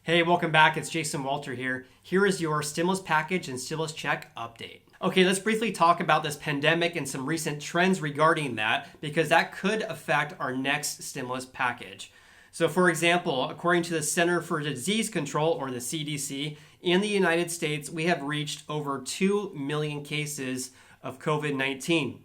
Hey, welcome back. It's Jason Walter here. Here is your stimulus package and stimulus check update. Okay, let's briefly talk about this pandemic and some recent trends regarding that, because that could affect our next stimulus package. So for example, according to the Center for Disease Control, or the CDC, in the United States, we have reached over 2 million cases of COVID-19.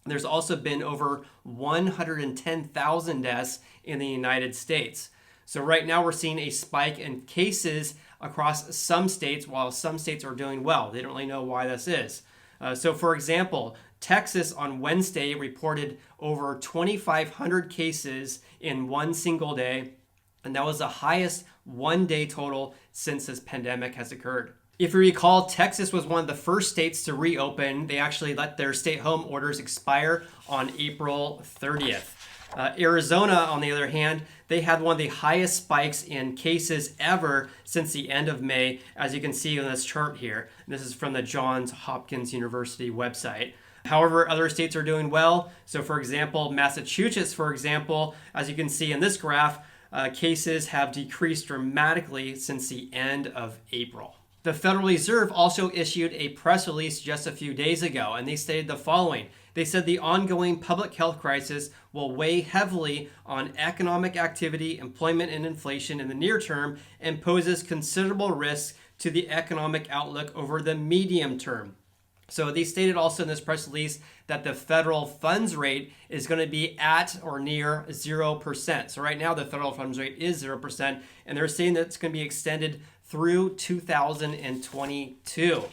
There's also been over 110,000 deaths in the United States. So right now we're seeing a spike in cases across some states, while some states are doing well. They don't really know why this is. So for example, Texas on Wednesday reported over 2,500 cases in one single day, and that was the highest one-day total since this pandemic has occurred. If you recall, Texas was one of the first states to reopen. They actually let their stay-at-home orders expire on April 30th. Arizona, on the other hand, they had one of the highest spikes in cases ever since the end of May, as you can see on this chart here. This is from the Johns Hopkins University website. However, other states are doing well. So for example, Massachusetts, for example, as you can see in this graph, cases have decreased dramatically since the end of April. The Federal Reserve also issued a press release just a few days ago, and they stated the following. They said the ongoing public health crisis will weigh heavily on economic activity, employment, and inflation in the near term, and poses considerable risks to the economic outlook over the medium term. So they stated also in this press release that the federal funds rate is going to be at or near 0%. So right now the federal funds rate is 0%, and they're saying that it's going to be extended through 2022.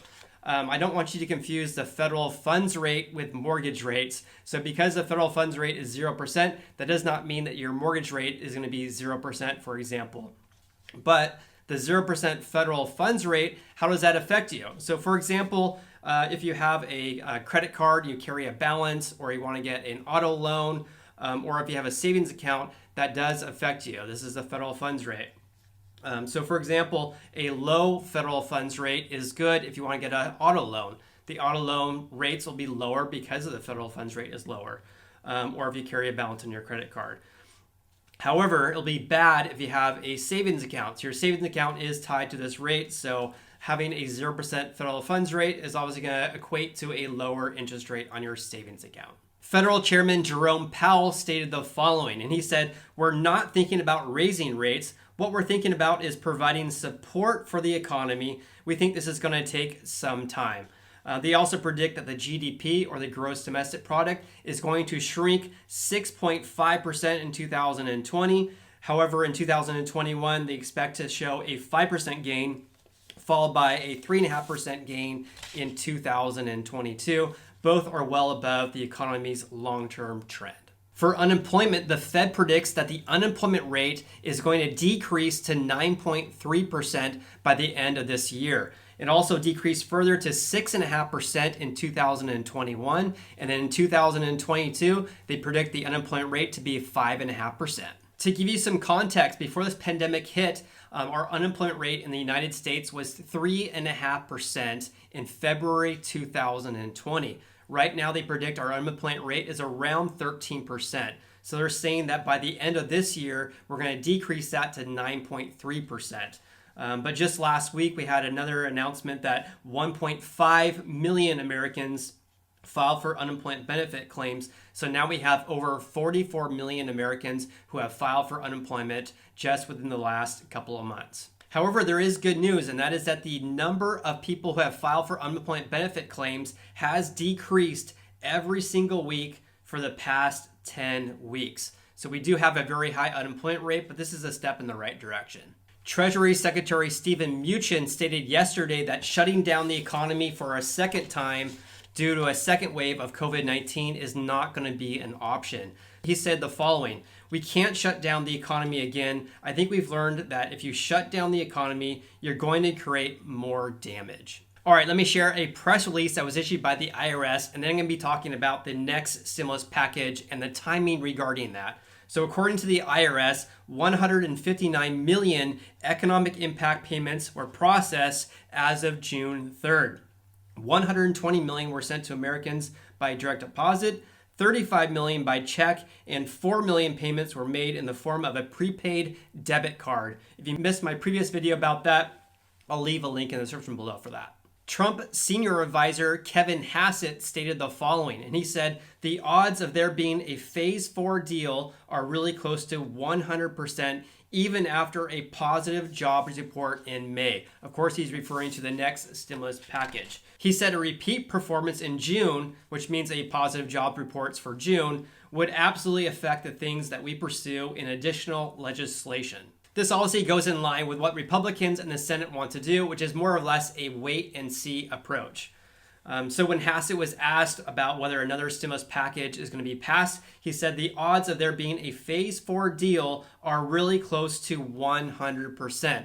I don't want you to confuse the federal funds rate with mortgage rates. So because the federal funds rate is 0%, that does not mean that your mortgage rate is going to be 0%, for example. But the 0% federal funds rate, how does that affect you? So for example, if you have a credit card, you carry a balance, or you want to get an auto loan, or if you have a savings account, that does affect you. This is the federal funds rate. So for example, a low federal funds rate is good if you want to get an auto loan. The auto loan rates will be lower because of the federal funds rate is lower, or if you carry a balance on your credit card. However, it'll be bad if you have a savings account. So your savings account is tied to this rate, so having a 0% federal funds rate is obviously going to equate to a lower interest rate on your savings account. Federal Chairman Jerome Powell stated the following, and he said, "We're not thinking about raising rates. What we're thinking about is providing support for the economy. We think this is going to take some time." They also predict that the GDP, or the gross domestic product, is going to shrink 6.5% in 2020. However, in 2021, they expect to show a 5% gain, followed by a 3.5% gain in 2022. Both are well above the economy's long-term trend. For unemployment, the Fed predicts that the unemployment rate is going to decrease to 9.3% by the end of this year. It also decreased further to 6.5% in 2021, and then in 2022, they predict the unemployment rate to be 5.5%. To give you some context, before this pandemic hit, our unemployment rate in the United States was 3.5% in February 2020. Right now, they predict our unemployment rate is around 13%. So they're saying that by the end of this year, we're going to decrease that to 9.3%. But just last week, we had another announcement that 1.5 million Americans filed for unemployment benefit claims. So now we have over 44 million Americans who have filed for unemployment just within the last couple of months. However, there is good news, and that is that the number of people who have filed for unemployment benefit claims has decreased every single week for the past 10 weeks. So we do have a very high unemployment rate, but this is a step in the right direction. Treasury Secretary Steven Mnuchin stated yesterday that shutting down the economy for a second time due to a second wave of COVID-19 is not going to be an option. He said the following: "We can't shut down the economy again. I think we've learned that if you shut down the economy, you're going to create more damage." All right, let me share a press release that was issued by the IRS, and then I'm going to be talking about the next stimulus package and the timing regarding that. So according to the IRS, 159 million economic impact payments were processed as of June 3rd. 120 million were sent to Americans by direct deposit, $35 million by check, and $4 million payments were made in the form of a prepaid debit card. If you missed my previous video about that, I'll leave a link in the description below for that. Trump senior advisor Kevin Hassett stated the following, and he said, the odds of there being a phase 4 deal are really close to 100%, even after a positive jobs report in May. Of course, he's referring to the next stimulus package. He said a repeat performance in June, which means a positive job reports for June, would absolutely affect the things that we pursue in additional legislation. This obviously goes in line with what Republicans in the Senate want to do, which is more or less a wait and see approach. So when Hassett was asked about whether another stimulus package is going to be passed, he said the odds of there being a phase 4 deal are really close to 100%.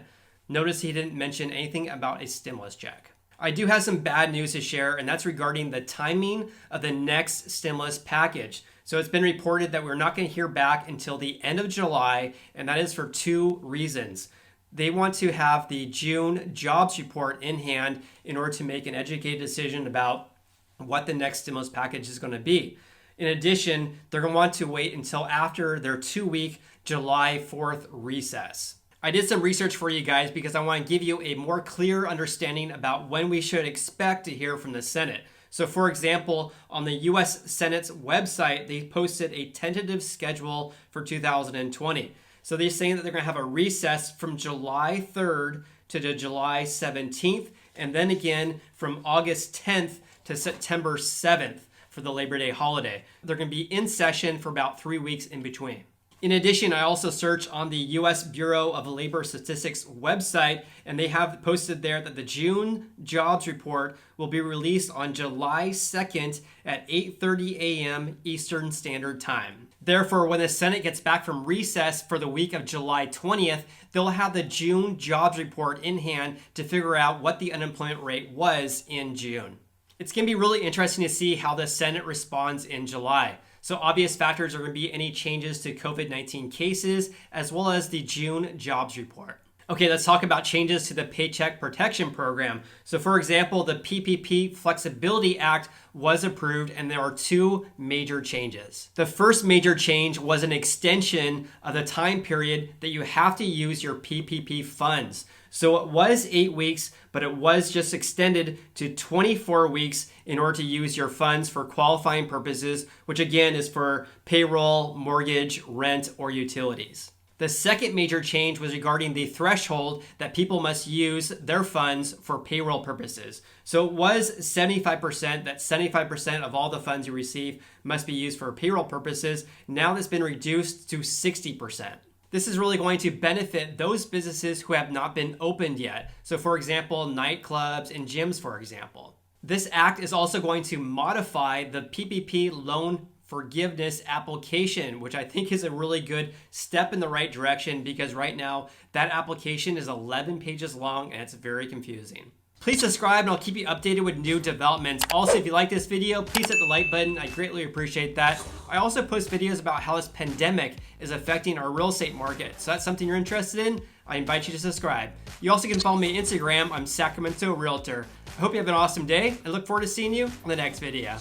Notice he didn't mention anything about a stimulus check. I do have some bad news to share, and that's regarding the timing of the next stimulus package. So it's been reported that we're not going to hear back until the end of July, and that is for 2 reasons. They want to have the June jobs report in hand in order to make an educated decision about what the next stimulus package is going to be. In addition, they're going to want to wait until after their 2-week July 4th recess. I did some research for you guys because I want to give you a more clear understanding about when we should expect to hear from the Senate. So for example, on the US Senate's website, they posted a tentative schedule for 2020. So they're saying that they're going to have a recess from July 3rd to July 17th, and then again from August 10th to September 7th for the Labor Day holiday. They're going to be in session for about 3 weeks in between. In addition, I also searched on the U.S. Bureau of Labor Statistics website, and they have posted there that the June jobs report will be released on July 2nd at 8:30 a.m. Eastern Standard Time. Therefore, when the Senate gets back from recess for the week of July 20th, they'll have the June jobs report in hand to figure out what the unemployment rate was in June. It's going to be really interesting to see how the Senate responds in July. So obvious factors are going to be any changes to COVID-19 cases, as well as the June jobs report. Okay, let's talk about changes to the Paycheck Protection Program. So for example, the PPP Flexibility Act was approved, and there are 2 major changes. The first major change was an extension of the time period that you have to use your PPP funds. So it was 8 weeks, but it was just extended to 24 weeks in order to use your funds for qualifying purposes, which again is for payroll, mortgage, rent, or utilities. The second major change was regarding the threshold that people must use their funds for payroll purposes. So it was 75%, that 75% of all the funds you receive must be used for payroll purposes. Now that's been reduced to 60%. This is really going to benefit those businesses who have not been opened yet. So for example, nightclubs and gyms, for example. This act is also going to modify the PPP loan forgiveness application, which I think is a really good step in the right direction, because right now that application is 11 pages long and it's very confusing. Please subscribe and I'll keep you updated with new developments. Also, if you like this video, please hit the like button. I greatly appreciate that. I also post videos about how this pandemic is affecting our real estate market. So that's something you're interested in, I invite you to subscribe. You also can follow me on Instagram. I'm Sacramento Realtor. I hope you have an awesome day and look forward to seeing you on the next video.